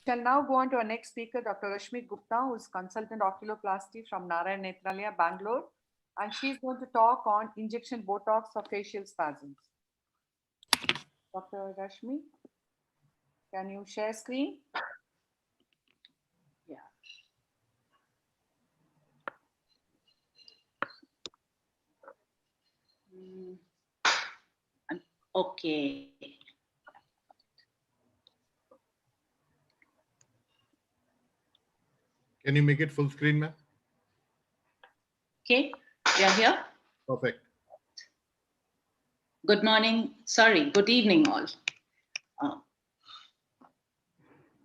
shall now go on to our next speaker, Dr. Rashmi Gupta, who is consultant oculoplasty from Narayan Netralaya, Bangalore, and she's going to talk on injection Botox for facial spasms. Dr. Rashmi, can you share screen? Yeah. Okay. Can you make it full screen, ma'am? Okay, you're here. Perfect. Good morning. Sorry, good evening, all.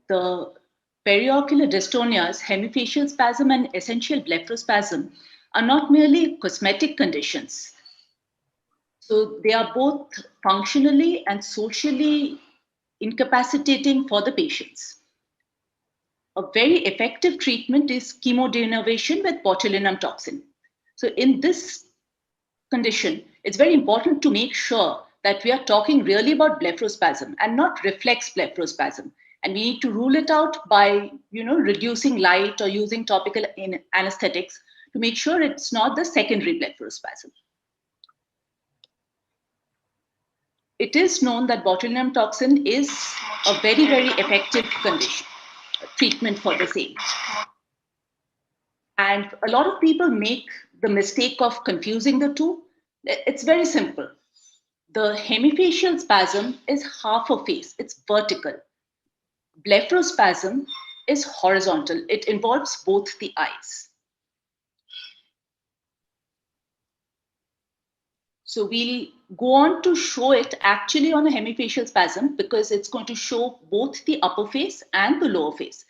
The periocular dystonias, hemifacial spasm, and essential blepharospasm are not merely cosmetic conditions. So they are both functionally and socially incapacitating for the patients. A very effective treatment is chemodenervation with botulinum toxin. So in this condition, it's very important to make sure that we are talking really about blepharospasm and not reflex blepharospasm. And we need to rule it out by, reducing light or using topical anesthetics to make sure it's not the secondary blepharospasm. It is known that botulinum toxin is a very, very effective treatment for the same. And a lot of people make the mistake of confusing the two. It's very simple. The hemifacial spasm is half a face, it's vertical. Blepharospasm is horizontal, it involves both the eyes. So we'll go on to show it actually on a hemifacial spasm because it's going to show both the upper face and the lower face.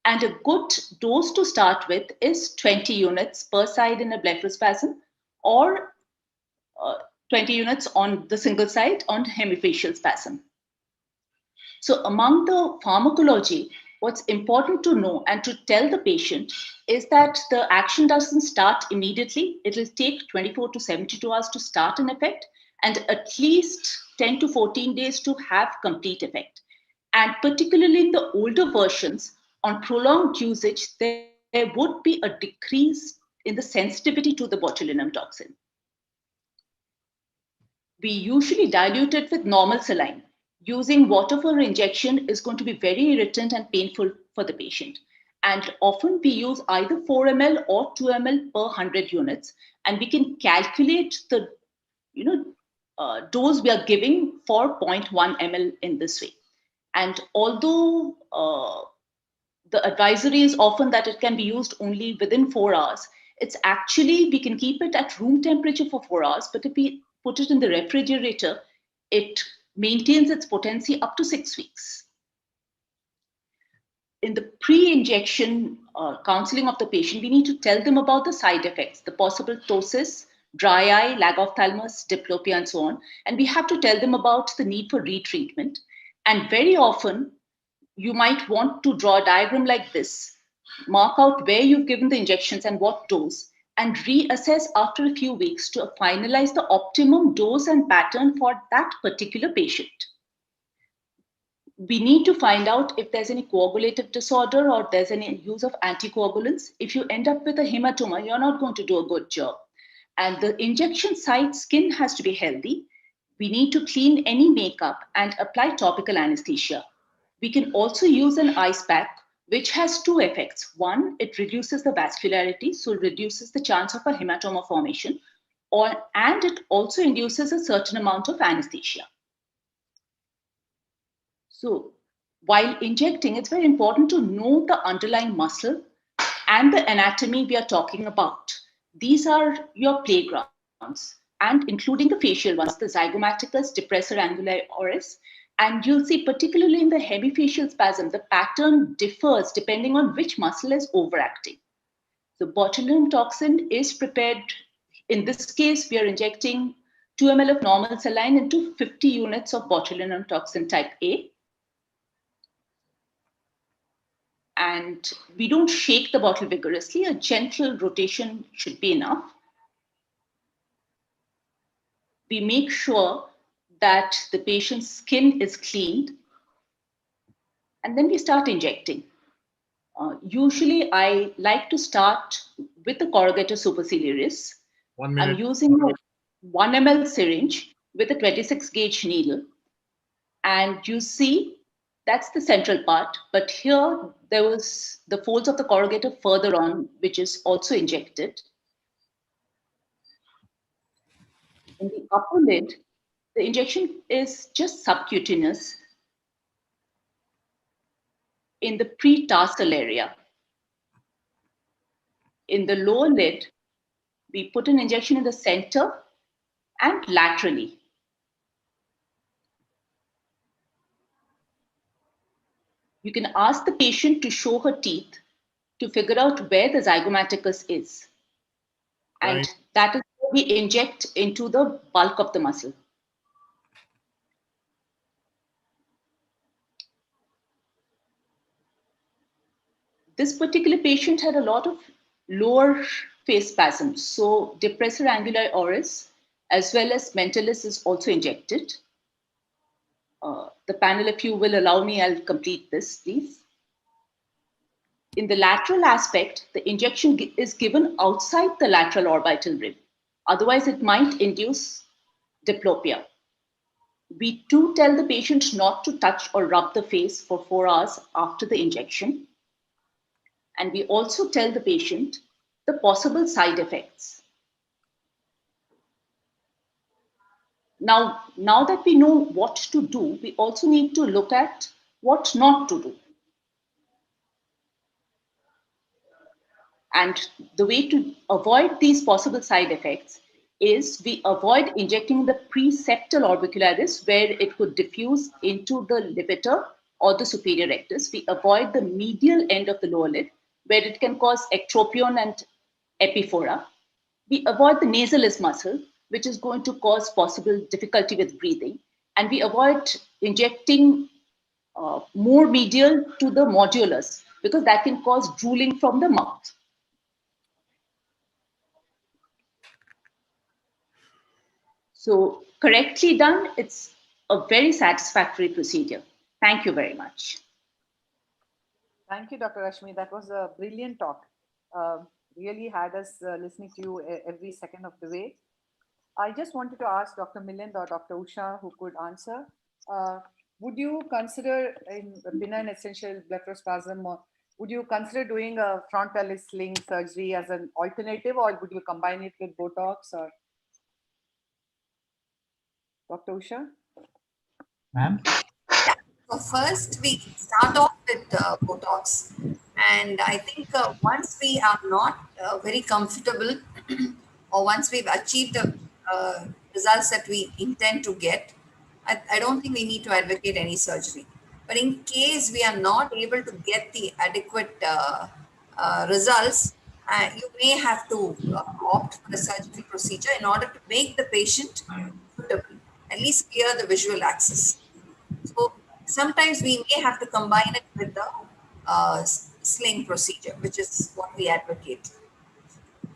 And a good dose to start with is 20 units per side in a blepharospasm or 20 units on the single side on hemifacial spasm. So among the pharmacology, what's important to know and to tell the patient is that the action doesn't start immediately. It will take 24 to 72 hours to start an effect and at least 10 to 14 days to have complete effect. And particularly in the older versions, on prolonged usage, there would be a decrease in the sensitivity to the botulinum toxin. We usually dilute it with normal saline. Using water for injection is going to be very irritant and painful for the patient. And often we use either 4 ml or 2 ml per 100 units. And we can calculate the dose we are giving for 0.1 ml in this way. And although the advisory is often that it can be used only within 4 hours, it's actually, we can keep it at room temperature for 4 hours, but if we put it in the refrigerator, it maintains its potency up to 6 weeks. In the pre-injection counseling of the patient, we need to tell them about the side effects, the possible ptosis, dry eye, lag ophthalmos, diplopia, and so on. And we have to tell them about the need for retreatment. And very often, you might want to draw a diagram like this, mark out where you've given the injections and what dose, and reassess after a few weeks to finalize the optimum dose and pattern for that particular patient. We need to find out if there's any coagulative disorder or there's any use of anticoagulants. If you end up with a hematoma, you're not going to do a good job. And the injection site skin has to be healthy. We need to clean any makeup and apply topical anesthesia. We can also use an ice pack, which has two effects. One, it reduces the vascularity, so it reduces the chance of a hematoma formation, and it also induces a certain amount of anesthesia. So while injecting, it's very important to know the underlying muscle and the anatomy we are talking about. These are your playgrounds, and including the facial ones, the zygomaticus, depressor angularis. And you'll see, particularly in the hemifacial spasm, the pattern differs depending on which muscle is overacting. So botulinum toxin is prepared. In this case, we are injecting 2 ml of normal saline into 50 units of botulinum toxin type A. And we don't shake the bottle vigorously. A gentle rotation should be enough. We make sure that the patient's skin is cleaned. And then we start injecting. Usually, I like to start with the corrugator superciliaris. 1 minute. I'm using a 1 ml syringe with a 26 gauge needle. And you see, that's the central part. But here, there was the folds of the corrugator further on, which is also injected. In the upper lid, the injection is just subcutaneous in the pre-tarsal area. In the lower lid, we put an injection in the center and laterally. You can ask the patient to show her teeth to figure out where the zygomaticus is. And Right. that is where we inject into the bulk of the muscle. This particular patient had a lot of lower face spasms. So depressor anguli oris as well as mentalis is also injected. The panel, if you will allow me, I'll complete this, please. In the lateral aspect, the injection is given outside the lateral orbital rim. Otherwise, it might induce diplopia. We do tell the patient not to touch or rub the face for 4 hours after the injection. And we also tell the patient the possible side effects. Now that we know what to do, we also need to look at what not to do. And the way to avoid these possible side effects is we avoid injecting the preseptal orbicularis where it could diffuse into the levator or the superior rectus. We avoid the medial end of the lower lid where it can cause ectropion and epiphora. We avoid the nasalis muscle, which is going to cause possible difficulty with breathing. And we avoid injecting more medial to the modulus because that can cause drooling from the mouth. So correctly done, it's a very satisfactory procedure. Thank you very much. Thank you, Dr. Rashmi. That was a brilliant talk. Really had us listening to you every second of the way. I just wanted to ask Dr. Milind or Dr. Usha who could answer. Would you consider in benign essential blepharospasm, or would you consider doing a frontal sling surgery as an alternative, or would you combine it with Botox? Or Dr. Usha? Ma'am? So first we start off with Botox, and I think once we are not very comfortable or once we've achieved the results that we intend to get, I don't think we need to advocate any surgery. But in case we are not able to get the adequate results, you may have to opt for a surgical procedure in order to make the patient suitable, at least clear the visual axis. So sometimes we may have to combine it with the sling procedure, which is what we advocate.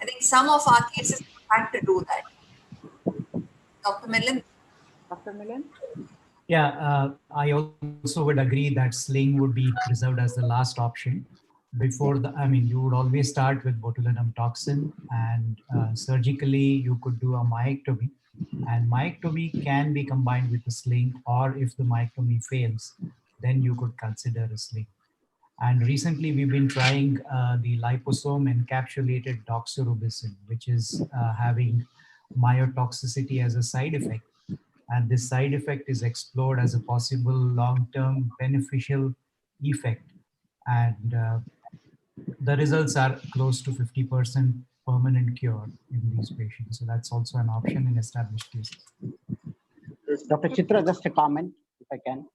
I think some of our cases had to do that. Dr. Milind? Dr. Milind? Yeah, I also would agree that sling would be preserved as the last option. Before you would always start with botulinum toxin, and surgically you could do a myectomy. And myectomy can be combined with a sling, or if the myectomy fails, then you could consider a sling. And recently we've been trying the liposome encapsulated doxorubicin, which is having myotoxicity as a side effect. And this side effect is explored as a possible long-term beneficial effect. And the results are close to 50% permanent cure in these patients. So that's also an option in established cases. Dr. Chitra, just a comment, if I can.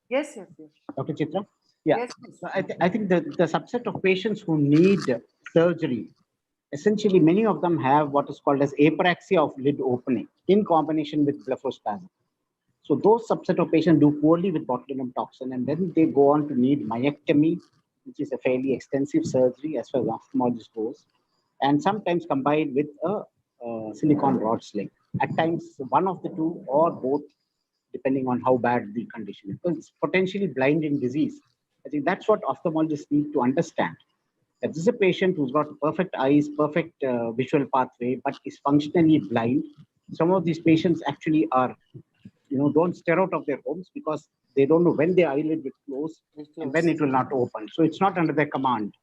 Yes, yes, yes. Dr. Chitra? Yeah. Yes, please. So I think the subset of patients who need surgery, essentially many of them have what is called as apraxia of lid opening in combination with blepharospasm. So those subset of patients do poorly with botulinum toxin, and then they go on to need myectomy, which is a fairly extensive surgery as far as ophthalmologist goes, and sometimes combined with a silicone rod sling. At times, one of the two or both, depending on how bad the condition is. Because it's potentially blinding disease I think that's what ophthalmologists need to understand. That this is a patient who's got perfect eyes, perfect visual pathway, but is functionally blind. Some of these patients actually are, don't stare out of their homes because they don't know when their eyelid will close and when it will not open. So it's not under their command.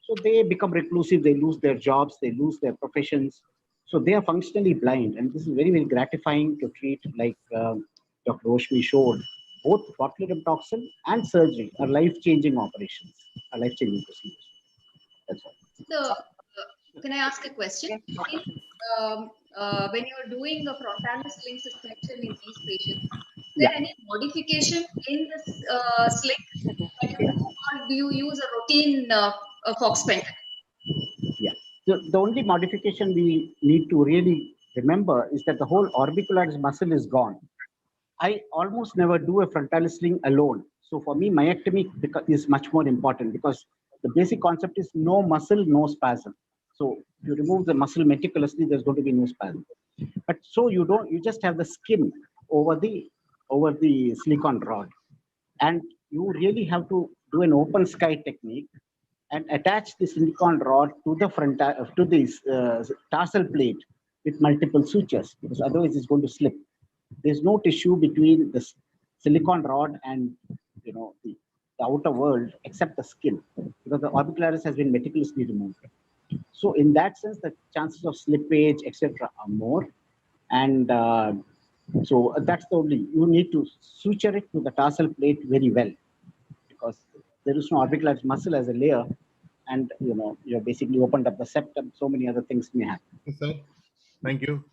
So they become reclusive, they lose their jobs, they lose their professions. So they are functionally blind. And this is very, very gratifying to treat, like Dr. Roshmi showed. Both botulinum toxin and surgery are life-changing operations, are life-changing procedures. That's all. So, can I ask a question? If, when you're doing a frontalis sling suspension in these patients, is there any modification in this sling? Or do you use a routine Fox pen? Yeah. So the only modification we need to really remember is that the whole orbicularis muscle is gone. I almost never do a frontalis sling alone. So for me, myectomy is much more important because the basic concept is no muscle, no spasm. So if you remove the muscle meticulously, there's going to be no spasm. But so you just have the skin over the silicon rod. And you really have to do an open sky technique and attach the silicon rod to the tarsal plate with multiple sutures, because otherwise it's going to slip. There's no tissue between the silicon rod and the outer world except the skin, because the orbicularis has been meticulously removed. So in that sense, the chances of slippage, etc., are more. And so that's the only, you need to suture it to the tarsal plate very well, because there is no orbicularis muscle as a layer, and you're basically opened up the septum. So many other things may happen. Yes, sir. Thank you.